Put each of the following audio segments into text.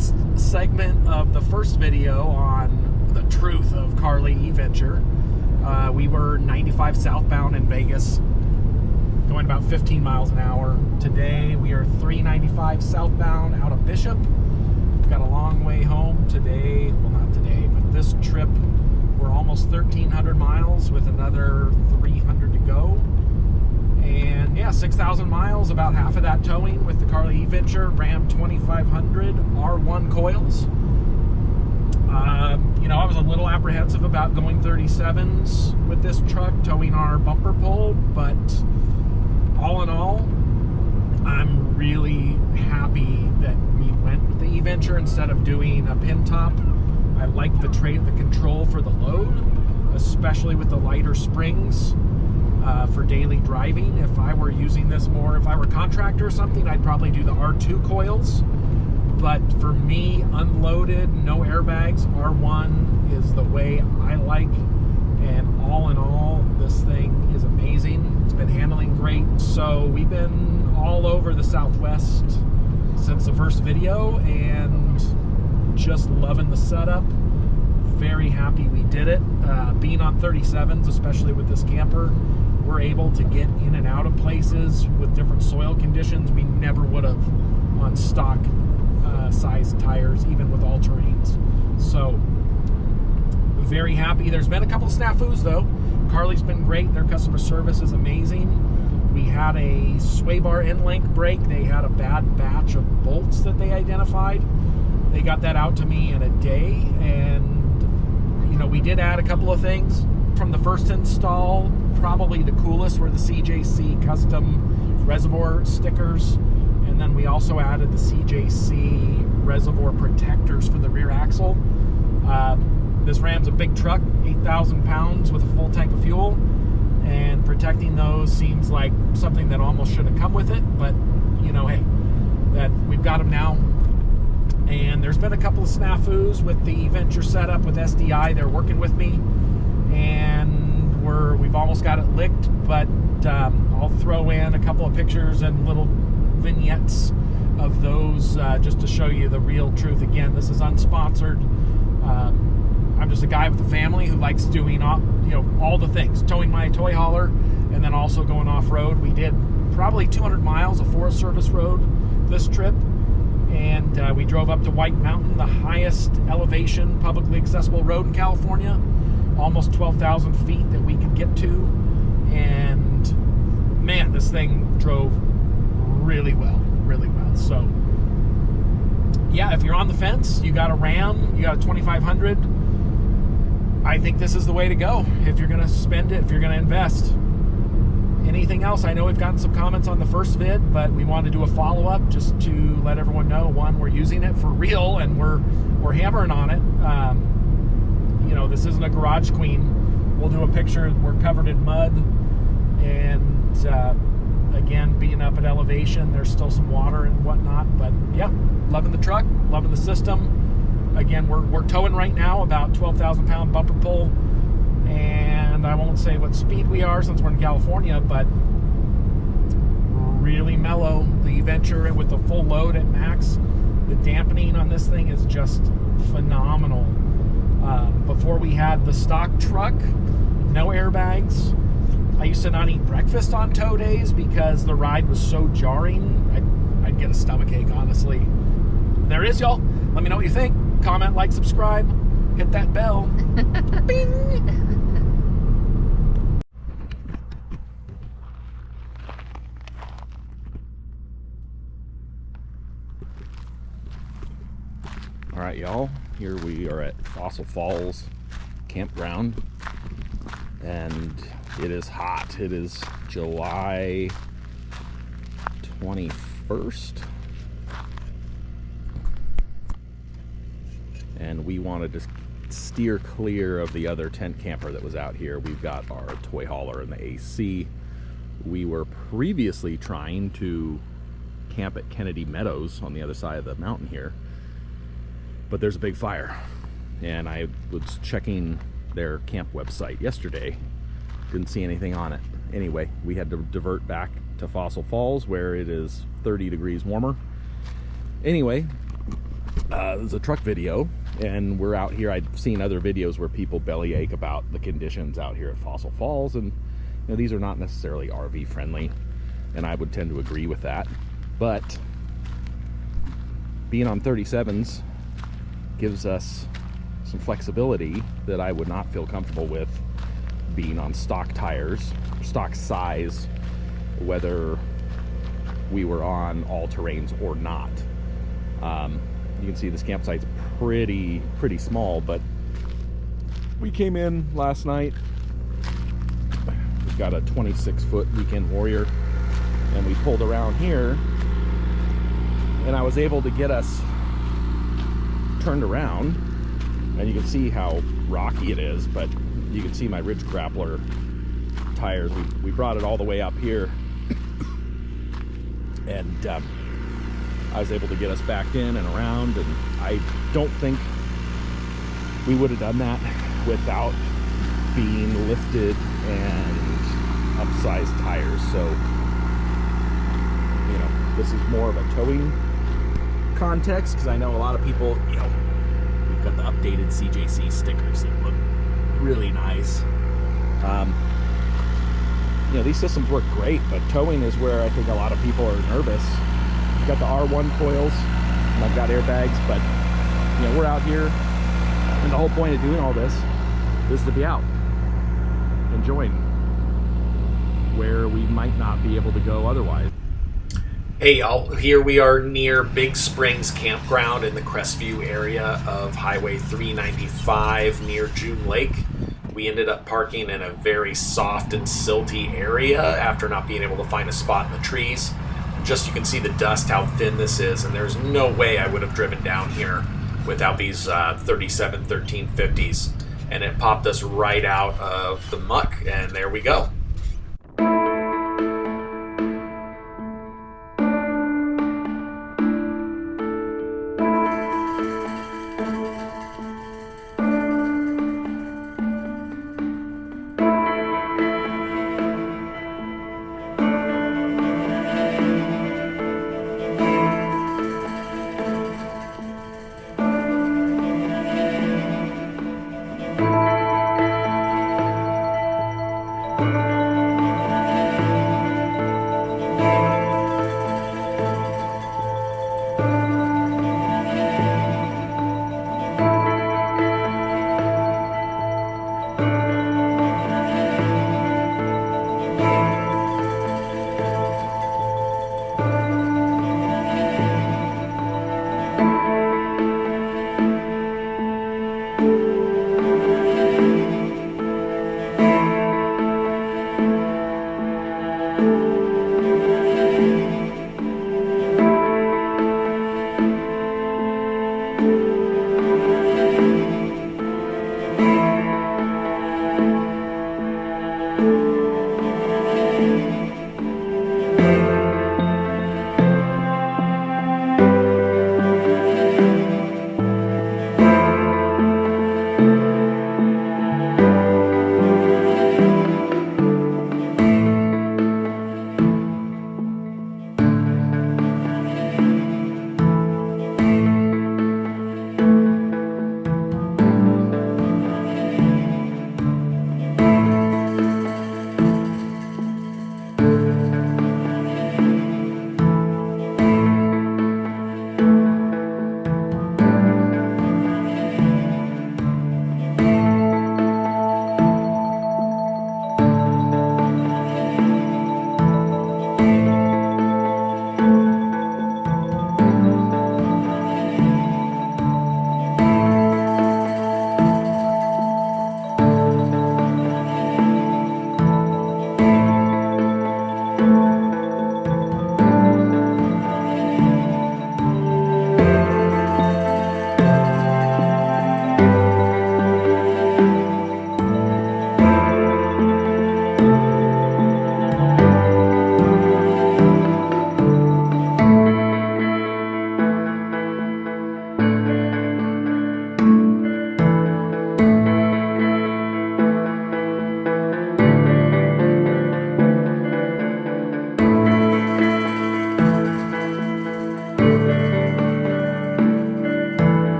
last segment of the first video on the truth of Carli E-Venture. We were 95 southbound in Vegas, going about 15 miles an hour. Today we are 395 southbound out of Bishop. We've got a long way home today. Well, not today, but this trip we're almost 1,300 miles with another 300 to go. And yeah, 6,000 miles, about half of that towing with the Carli E-Venture Ram 2500 R1 coils. You know, I was a little apprehensive about going 37s with this truck, towing our bumper pole, but all in all, I'm really happy that we went with the E-Venture instead of doing a pin top. I like the control for the load, especially with the lighter springs for daily driving. If I were using this more, if I were a contractor or something, I'd probably do the R2 coils. But for me, unloaded, no airbags, R1 is the way I like. And all in all, this thing is amazing. It's been handling great. So we've been all over the Southwest since the first video and just loving the setup. Very happy we did it. Being on 37s, especially with this camper, we're able to get in and out of places with different soil conditions we never would have on stock size tires, even with all terrains. So very happy. There's been a couple of snafus though. Carli's been great. Their customer service is amazing. We had a sway bar end link break. They had a bad batch of bolts that they identified. They got that out to me in a day, and you know, we did add a couple of things from the first install. Probably the coolest were the CJC custom reservoir stickers, and then we also added the CJC reservoir protectors for the rear axle. This Ram's a big truck, 8,000 pounds with a full tank of fuel, and protecting those seems like something that almost should have come with it, but you know, hey, that we've got them now. And there's been a couple of snafus with the E-Venture setup with SDI. They're working with me, and we've almost got it licked, but I'll throw in a couple of pictures and little vignettes of those just to show you the real truth. Again, this is unsponsored. I'm just a guy with a family who likes doing all the things, towing my toy hauler, and then also going off-road. We did probably 200 miles of Forest Service road this trip, and we drove up to White Mountain, the highest elevation publicly accessible road in California, almost 12,000 feet that we could get to. And man, this thing drove really well. So yeah, if you're on the fence, you got a Ram, you got a 2500, I think this is the way to go if you're going to spend it, if you're going to invest. Anything else? I know we've gotten some comments on the first vid, but we wanted to do a follow-up just to let everyone know, one, we're using it for real and we're hammering on it. You know, this isn't a garage queen. We'll do a picture. We're covered in mud, and again, being up at elevation, there's still some water and whatnot, but yeah, loving the truck, loving the system. Again, we're towing right now about 12,000 pound bumper pull, and I won't say what speed we are since we're in California, but really mellow. The E-Venture with the full load at max, the dampening on this thing is just phenomenal. Before we had the stock truck, no airbags. I used to not eat breakfast on tow days because the ride was so jarring. I'd get a stomachache, honestly. There it is, y'all. Let me know what you think. Comment, like, subscribe, hit that bell. Bing! All right, y'all. Here we are at Fossil Falls Campground, and it is hot. It is July 21st. And we wanted to steer clear of the other tent camper that was out here. We've got our toy hauler and the AC. We were previously trying to camp at Kennedy Meadows on the other side of the mountain here, but there's a big fire. And I was checking their camp website yesterday, didn't see anything on it. Anyway, we had to divert back to Fossil Falls where it is 30 degrees warmer. Anyway, It's a truck video, and we're out here. I've seen other videos where people bellyache about the conditions out here at Fossil Falls, and these are not necessarily RV friendly, and I would tend to agree with that. But being on 37s gives us some flexibility that I would not feel comfortable with being on stock tires, stock size, whether we were on all terrains or not. You can see this campsite's pretty small, but we came in last night. We've got a 26-foot Weekend Warrior, and we pulled around here, and I was able to get us turned around, and you can see how rocky it is, but you can see my Ridge Grappler tires. We brought it all the way up here, and I was able to get us back in and around, and I don't think we would have done that without being lifted and upsized tires. So, this is more of a towing context, because I know a lot of people, we've got the updated CJC stickers that look really nice. These systems work great, but towing is where I think a lot of people are nervous. I've got the R1 coils, and I've got airbags, but we're out here, and the whole point of doing all this is to be out, enjoying where we might not be able to go otherwise. Hey y'all, here we are near Big Springs Campground in the Crestview area of Highway 395 near June Lake. We ended up parking in a very soft and silty area after not being able to find a spot in the trees. Just you can see the dust, how thin this is, and there's no way I would have driven down here without these 37 1350s. And it popped us right out of the muck, and there we go.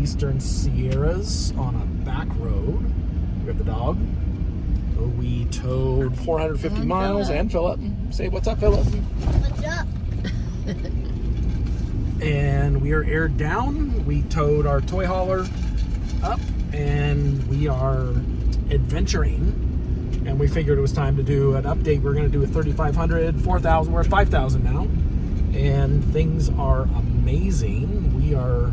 Eastern Sierras on a back road. We have the dog. We towed 450 And miles. Phillip. And Philip. Say what's up, Philip. What's up? And we are aired down. We towed our toy hauler up, and we are adventuring. And we figured it was time to do an update. We're going to do a 3,500, 4,000. We're at 5,000 now, and things are amazing. We are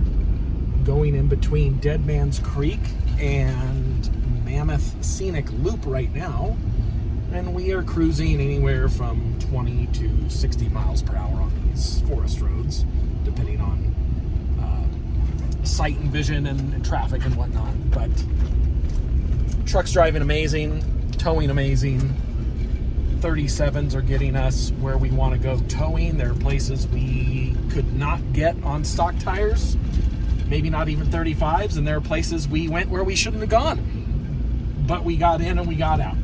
going in between Dead Man's Creek and Mammoth Scenic Loop right now, and we are cruising anywhere from 20 to 60 miles per hour on these forest roads, depending on sight and vision and traffic and whatnot. But truck's driving amazing, towing amazing. 37s are getting us where we want to go towing. There are places we could not get on stock tires, maybe not even 35s, and there are places we went where we shouldn't have gone, but we got in and we got out.